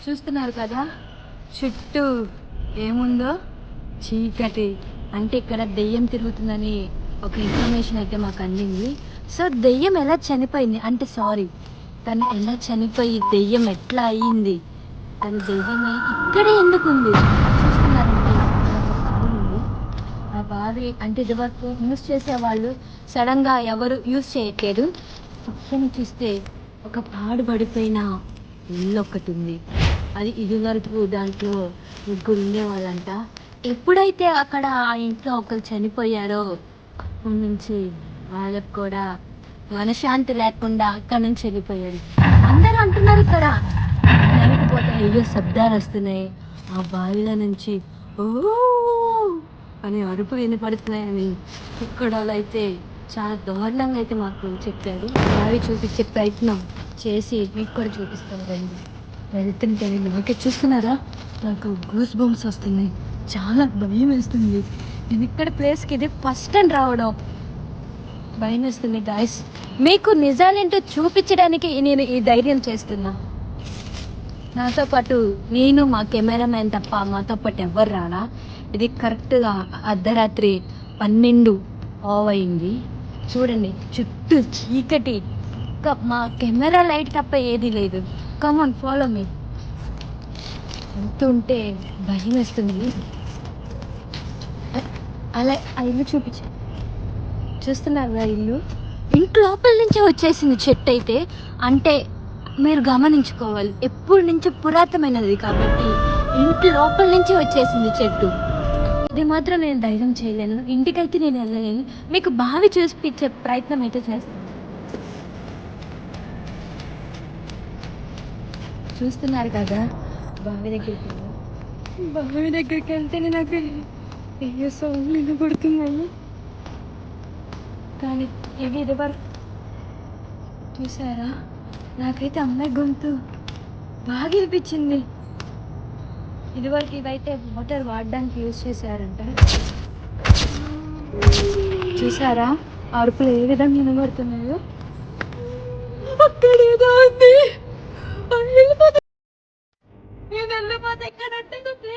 చూస్తున్నారు కదా చుట్టూ ఏముందో చీకటి. అంటే ఇక్కడ దెయ్యం తిరుగుతుందని ఒక ఇన్ఫర్మేషన్ అయితే మాకు అందింది. సో దెయ్యం ఎలా చనిపోయింది అంటే సారీ, తను ఎలా చనిపోయి దెయ్యం ఎట్లా అయ్యింది, తను దెయ్యమై ఇక్కడే ఎందుకు ఉంది చూస్తున్నారంటే ఇక్కడ ఒక బావి ఉంది. ఆ బావి అంటే ఇదివరకు యూస్ చేసేవాళ్ళు సడన్గా ఎవరు యూస్ చేయట్లేదు. పక్కన చూస్తే ఒక పాడుపడిపోయిన ఇల్లు ఒకటి ఉంది. అది ఇదివరకు దాంట్లో ముగ్గురు ఉండేవాళ్ళంట. ఎప్పుడైతే అక్కడ ఆ ఇంట్లో ఒకరు చనిపోయారో అప్పటి నుంచి వాళ్ళకు కూడా మనశ్శాంతి లేకుండా అక్కడ నుంచి వెళ్ళిపోయారు. అందరూ అంటున్నారు ఇక్కడ నైట్ పోతే అయ్యో శబ్దాలు వస్తున్నాయి, ఆ బావిలో నుంచి ఓ అని అరుపు వినపడుతున్నాయని. ఇక్కడ అయితే చాలా దారుణంగా అయితే మాకు చెప్పారు. బావి చూపించే ప్రయత్నం చేసి మీకు కూడా చూపిస్తాం రండి. వెళ్తుంటే నాకే చూస్తున్నారా, నాకు గూస్ బంప్స్ వస్తున్నాయి, చాలా భయం వేస్తుంది. నేను ఇక్కడ ప్లేస్కి ఇది ఫస్ట్ టైం రావడం, భయం వేస్తుంది గాయస్. మీకు నిజాలేంటో చూపించడానికి నేను ఈ ధైర్యం చేస్తున్నా. నాతో పాటు నేను మా కెమెరామ్యాన్ తప్ప మాతో పాటు ఎవ్వరు రాలా. ఇది కరెక్ట్గా అర్ధరాత్రి 12 అయింది. చూడండి చుట్టూ చీకటి, మా కెమెరా లైట్ తప్ప ఏది లేదు. Come on follow me. వెళ్తుంటే భయం వేస్తుంది. అలా ఆ ఇల్లు చూపించ చూస్తున్నారు ఇల్లు ఇంటి లోపల నుంచే వచ్చేసింది చెట్టు అయితే. అంటే మీరు గమనించుకోవాలి, ఎప్పటి నుంచో పురాతనమైనది కాబట్టి ఇంటి లోపల నుంచి వచ్చేసింది చెట్టు. ఇది మాత్రం నేను ధైర్యం చేయలేను, ఇంటికైతే నేను వెళ్ళలేను. మీకు బావి చూపించే ప్రయత్నం అయితే చేస్తాను. చూస్తున్నారు కదా బావి దగ్గరికి బావి దగ్గరికి వెళ్తేనే నాకు అయ్యో సౌండ్ వినపడుతున్నాయి. కానీ ఇవి ఇదివరకు చూసారా, నాకైతే అమ్మాయి గొంతు బాగా వినిపించింది. ఇదివరకు ఇవైతే వాటర్ వాడడానికి యూజ్ చేశారంట. చూసారా అరుపులు ఏ విధంగా వినబడుతున్నాయో. అక్కడ ఏదో ఉంది, వెళ్ళిపోతే ఇక్కడ ఉంటుంది.